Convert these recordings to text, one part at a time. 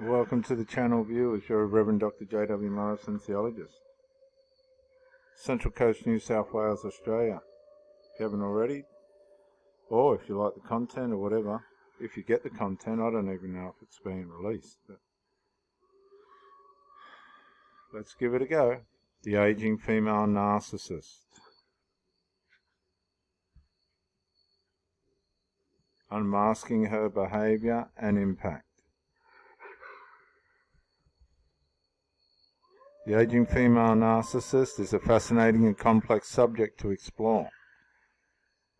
Welcome to the channel, viewers. You're Rev Dr. J.W. Morrison, theologist. Central Coast, New South Wales, Australia. If you haven't already, or if you like the content or whatever, if you get the content, I don't even know if it's being released, but let's give it a go. The aging female narcissist. Unmasking her behaviour and impact. The aging female narcissist is a fascinating and complex subject to explore,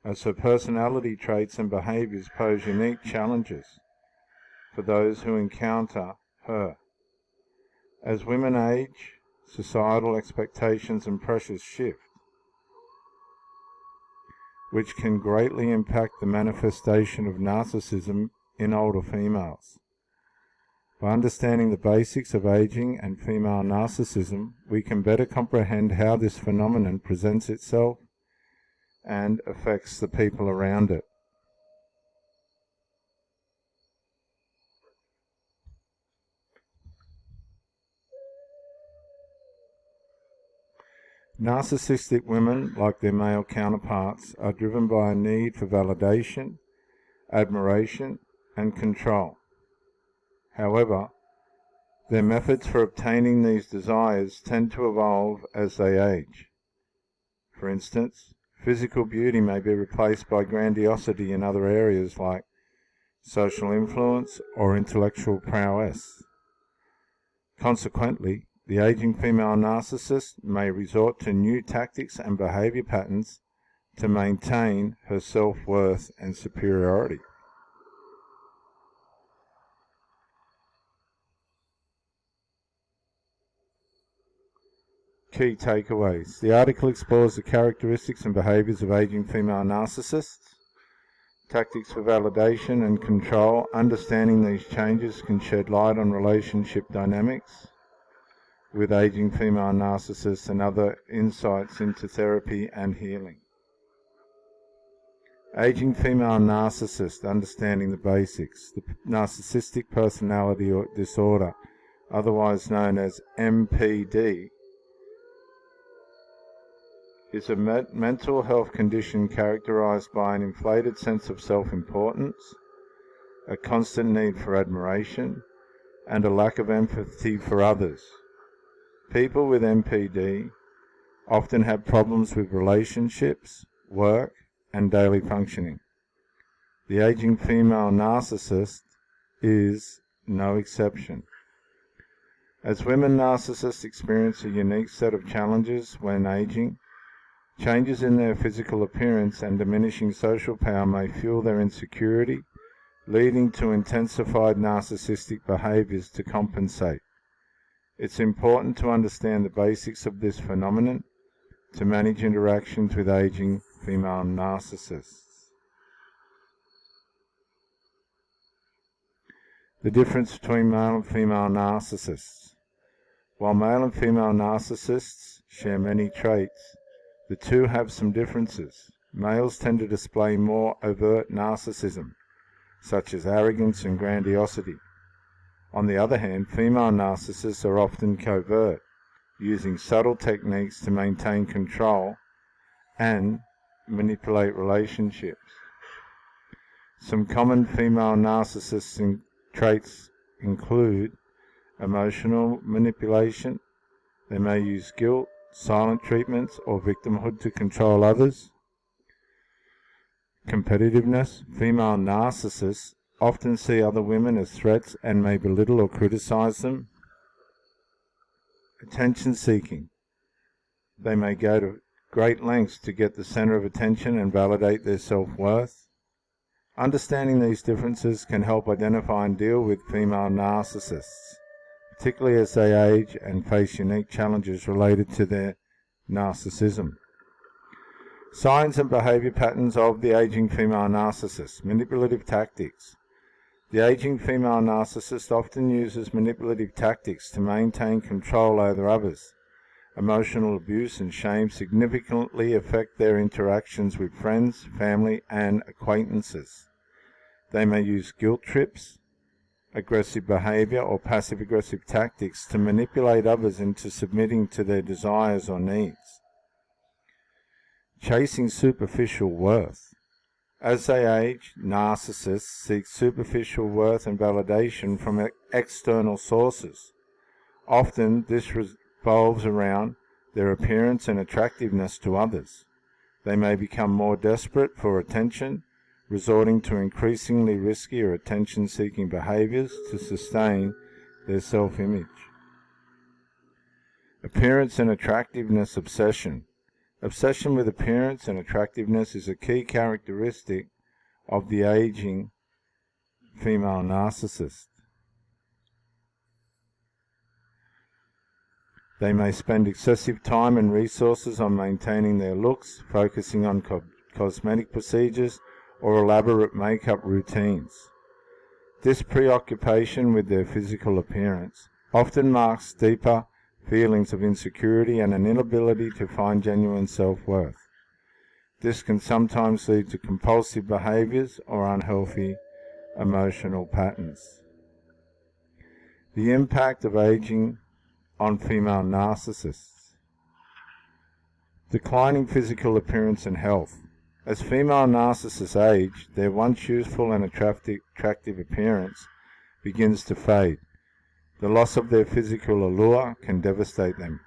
as her personality traits and behaviours pose unique challenges for those who encounter her. As women age, societal expectations and pressures shift, which can greatly impact the manifestation of narcissism in older females. By understanding the basics of aging and female narcissism, we can better comprehend how this phenomenon presents itself and affects the people around it. Narcissistic women, like their male counterparts, are driven by a need for validation, admiration, and control. However, their methods for obtaining these desires tend to evolve as they age. For instance, physical beauty may be replaced by grandiosity in other areas like social influence or intellectual prowess. Consequently, the aging female narcissist may resort to new tactics and behavior patterns to maintain her self-worth and superiority. Key takeaways. The article explores the characteristics and behaviours of aging female narcissists, tactics for validation and control. Understanding these changes can shed light on relationship dynamics with aging female narcissists and other insights into therapy and healing. Aging female narcissist, understanding the basics. The narcissistic personality disorder, otherwise known as MPD, is a mental health condition characterized by an inflated sense of self-importance, a constant need for admiration, and a lack of empathy for others. People with MPD often have problems with relationships, work, and daily functioning. The aging female narcissist is no exception. As women narcissists experience a unique set of challenges when aging, changes in their physical appearance and diminishing social power may fuel their insecurity, leading to intensified narcissistic behaviors to compensate. It's important to understand the basics of this phenomenon to manage interactions with aging female narcissists. The difference between male and female narcissists. While male and female narcissists share many traits, the two have some differences. Males tend to display more overt narcissism, such as arrogance and grandiosity. On the other hand, female narcissists are often covert, using subtle techniques to maintain control and manipulate relationships. Some common female narcissistic traits include emotional manipulation. They may use guilt, silent treatments, or victimhood to control others. Competitiveness. Female narcissists often see other women as threats and may belittle or criticize them. Attention seeking. They may go to great lengths to get the center of attention and validate their self-worth. Understanding these differences can help identify and deal with female narcissists, particularly as they age and face unique challenges related to their narcissism. Signs and behavior patterns of the aging female narcissist. Manipulative tactics. The aging female narcissist often uses manipulative tactics to maintain control over others. Emotional abuse and shame significantly affect their interactions with friends, family, and acquaintances. They may use guilt trips, aggressive behavior or passive-aggressive tactics to manipulate others into submitting to their desires or needs. Chasing superficial worth. As they age, narcissists seek superficial worth and validation from external sources. Often this revolves around their appearance and attractiveness to others. They may become more desperate for attention, resorting to increasingly risky or attention-seeking behaviors to sustain their self-image. Appearance and attractiveness obsession. Obsession with appearance and attractiveness is a key characteristic of the aging female narcissist. They may spend excessive time and resources on maintaining their looks, focusing on cosmetic procedures or elaborate makeup routines. This preoccupation with their physical appearance often marks deeper feelings of insecurity and an inability to find genuine self-worth. This can sometimes lead to compulsive behaviors or unhealthy emotional patterns. The impact of aging on female narcissists. Declining physical appearance and health. As female narcissists age, their once youthful and attractive appearance begins to fade. The loss of their physical allure can devastate them,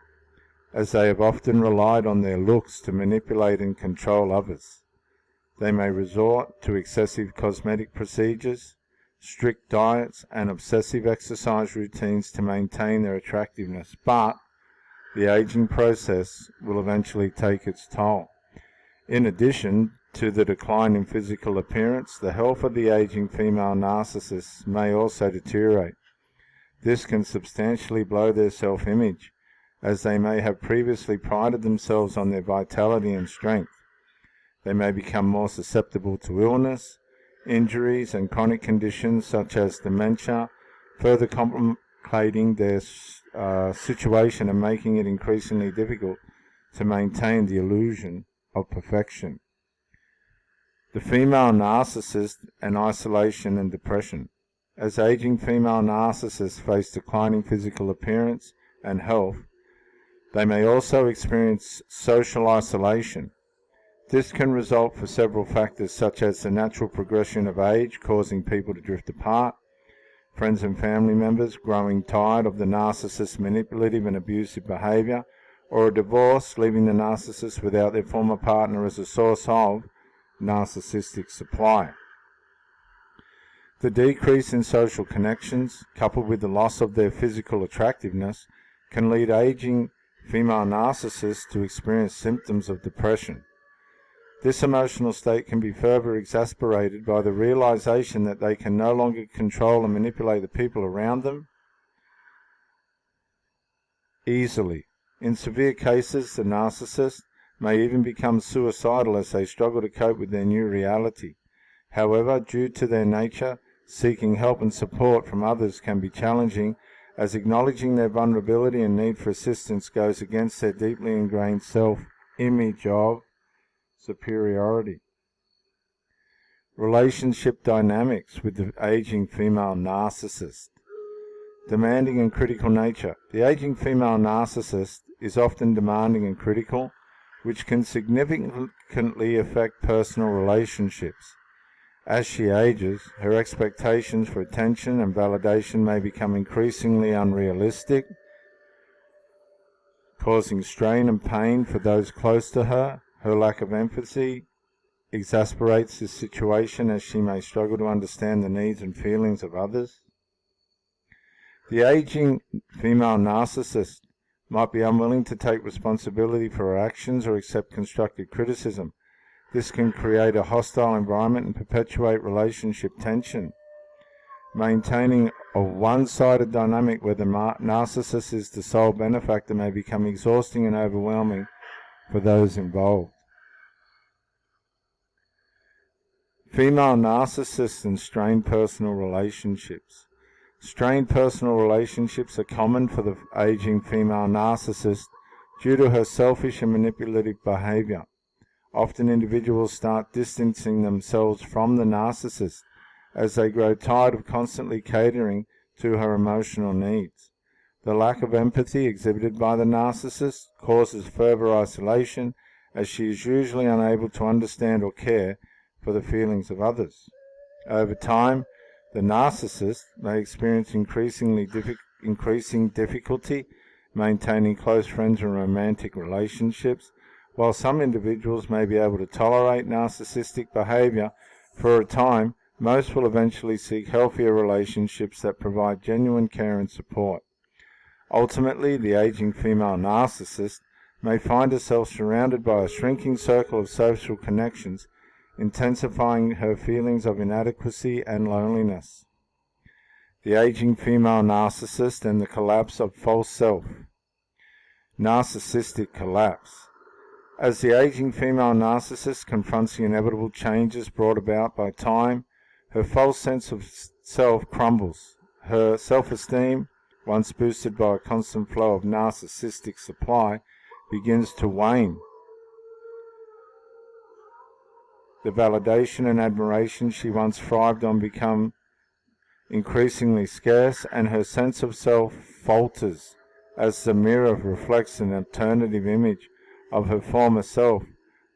as they have often relied on their looks to manipulate and control others. They may resort to excessive cosmetic procedures, strict diets, and obsessive exercise routines to maintain their attractiveness, but the aging process will eventually take its toll. In addition to the decline in physical appearance, the health of the aging female narcissists may also deteriorate. This can substantially blow their self-image, as they may have previously prided themselves on their vitality and strength. They may become more susceptible to illness, injuries, and chronic conditions such as dementia, further complicating their situation and making it increasingly difficult to maintain the illusion of perfection. The female narcissist and isolation and depression. As aging female narcissists face declining physical appearance and health, they may also experience social isolation. This can result for several factors such as the natural progression of age causing people to drift apart, friends and family members growing tired of the narcissist's manipulative and abusive behavior, or a divorce leaving the narcissist without their former partner as a source of narcissistic supply. The decrease in social connections, coupled with the loss of their physical attractiveness, can lead aging female narcissists to experience symptoms of depression. This emotional state can be further exacerbated by the realization that they can no longer control and manipulate the people around them easily. In severe cases, the narcissist may even become suicidal as they struggle to cope with their new reality. However, due to their nature, seeking help and support from others can be challenging, as acknowledging their vulnerability and need for assistance goes against their deeply ingrained self-image of superiority. Relationship dynamics with the aging female narcissist. Demanding and critical nature. The aging female narcissist is often demanding and critical, which can significantly affect personal relationships. As she ages, her expectations for attention and validation may become increasingly unrealistic, causing strain and pain for those close to her. Her lack of empathy exacerbates this situation, as she may struggle to understand the needs and feelings of others. The aging female narcissist might be unwilling to take responsibility for her actions or accept constructive criticism. This can create a hostile environment and perpetuate relationship tension. Maintaining a one-sided dynamic where the narcissist is the sole benefactor may become exhausting and overwhelming for those involved. Female narcissists and strained personal relationships. Strained personal relationships are common for the aging female narcissist due to her selfish and manipulative behavior. Often individuals start distancing themselves from the narcissist as they grow tired of constantly catering to her emotional needs. The lack of empathy exhibited by the narcissist causes further isolation, as she is usually unable to understand or care for the feelings of others. Over time, the narcissist may experience increasing difficulty maintaining close friends and romantic relationships. While some individuals may be able to tolerate narcissistic behavior for a time, most will eventually seek healthier relationships that provide genuine care and support. Ultimately, the aging female narcissist may find herself surrounded by a shrinking circle of social connections, intensifying her feelings of inadequacy and loneliness. The aging female narcissist and the collapse of false self. Narcissistic collapse. As the aging female narcissist confronts the inevitable changes brought about by time, her false sense of self crumbles. Her self-esteem, once boosted by a constant flow of narcissistic supply, begins to wane. The validation and admiration she once thrived on become increasingly scarce, and her sense of self falters as the mirror reflects an alternative image of her former self.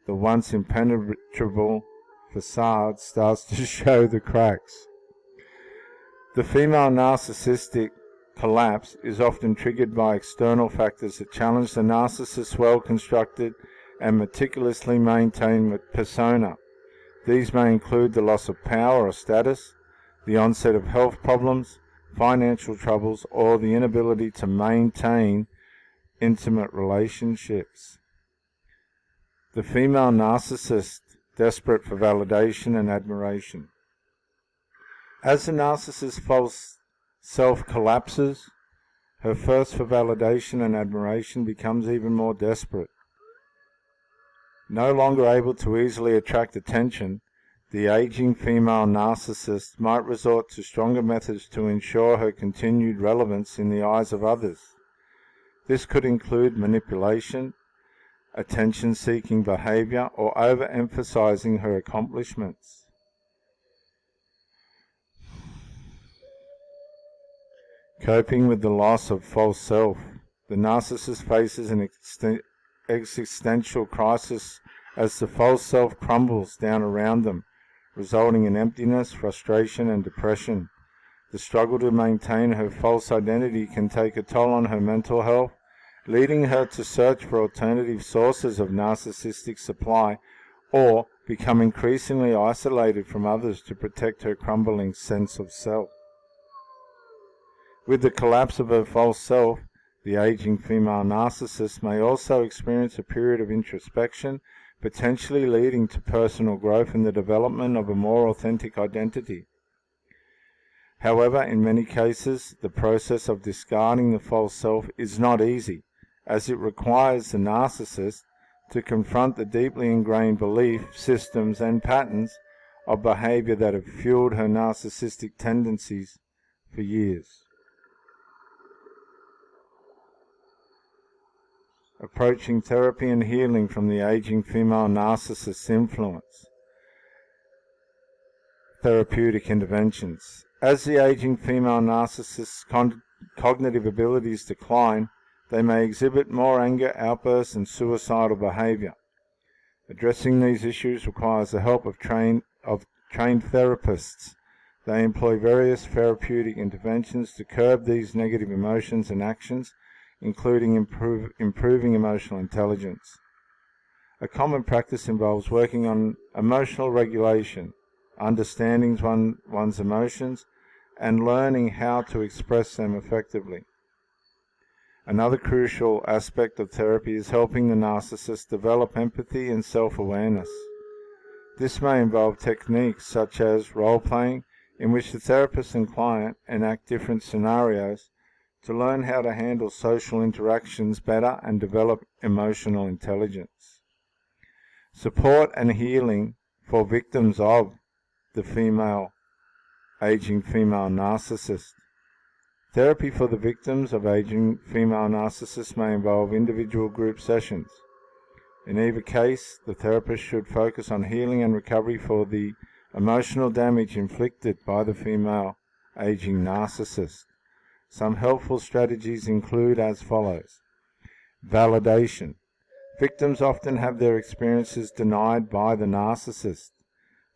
The once impenetrable facade starts to show the cracks. The female narcissistic collapse is often triggered by external factors that challenge the narcissist's well-constructed and meticulously maintained persona. These may include the loss of power or status, the onset of health problems, financial troubles, or the inability to maintain intimate relationships. The female narcissist, desperate for validation and admiration. As the narcissist's false self collapses, her thirst for validation and admiration becomes even more desperate. No longer able to easily attract attention, the aging female narcissist might resort to stronger methods to ensure her continued relevance in the eyes of others. This could include manipulation, attention-seeking behavior, or overemphasizing her accomplishments. Coping with the loss of false self. The narcissist faces an existential crisis as the false self crumbles down around them, resulting in emptiness, frustration, and depression. The struggle to maintain her false identity can take a toll on her mental health, leading her to search for alternative sources of narcissistic supply or become increasingly isolated from others to protect her crumbling sense of self. With the collapse of her false self, the aging female narcissist may also experience a period of introspection, potentially leading to personal growth and the development of a more authentic identity. However, in many cases, the process of discarding the false self is not easy, as it requires the narcissist to confront the deeply ingrained belief systems and patterns of behavior that have fueled her narcissistic tendencies for years. Approaching therapy and healing from the aging female narcissist's influence. Therapeutic interventions. As the aging female narcissist's cognitive abilities decline, they may exhibit more anger, outbursts, and suicidal behavior. Addressing these issues requires the help of trained therapists. They employ various therapeutic interventions to curb these negative emotions and actions, including improving emotional intelligence. A common practice involves working on emotional regulation, understanding one's emotions, and learning how to express them effectively. Another crucial aspect of therapy is helping the narcissist develop empathy and self-awareness. This may involve techniques such as role-playing, in which the therapist and client enact different scenarios to learn how to handle social interactions better and develop emotional intelligence. Support and healing for victims of the aging female narcissist. Therapy for the victims of aging female narcissists may involve individual group sessions. In either case, the therapist should focus on healing and recovery for the Emotional damage inflicted by the female aging narcissist. Some helpful strategies include as follows. Validation. Victims often have their experiences denied by the narcissist.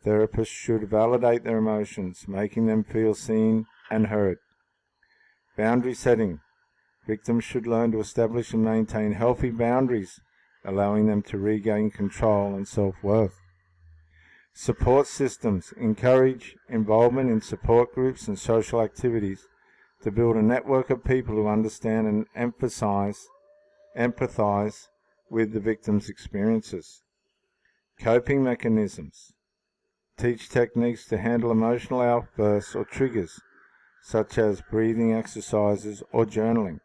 Therapists should validate their emotions, making them feel seen and heard. Boundary setting. Victims should learn to establish and maintain healthy boundaries, allowing them to regain control and self-worth. Support systems. Encourage involvement in support groups and social activities to build a network of people who understand and empathize with the victim's experiences. Coping mechanisms. Teach techniques to handle emotional outbursts or triggers, such as breathing exercises or journaling.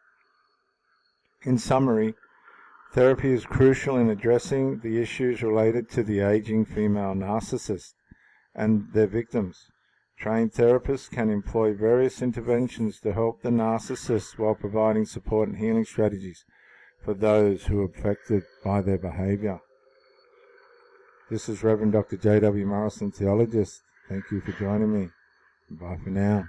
In summary, therapy is crucial in addressing the issues related to the aging female narcissist and their victims. Trained therapists can employ various interventions to help the narcissist while providing support and healing strategies for those who are affected by their behavior. This is Rev Dr. J.W. Morrison, theologist. Thank you for joining me. Bye for now.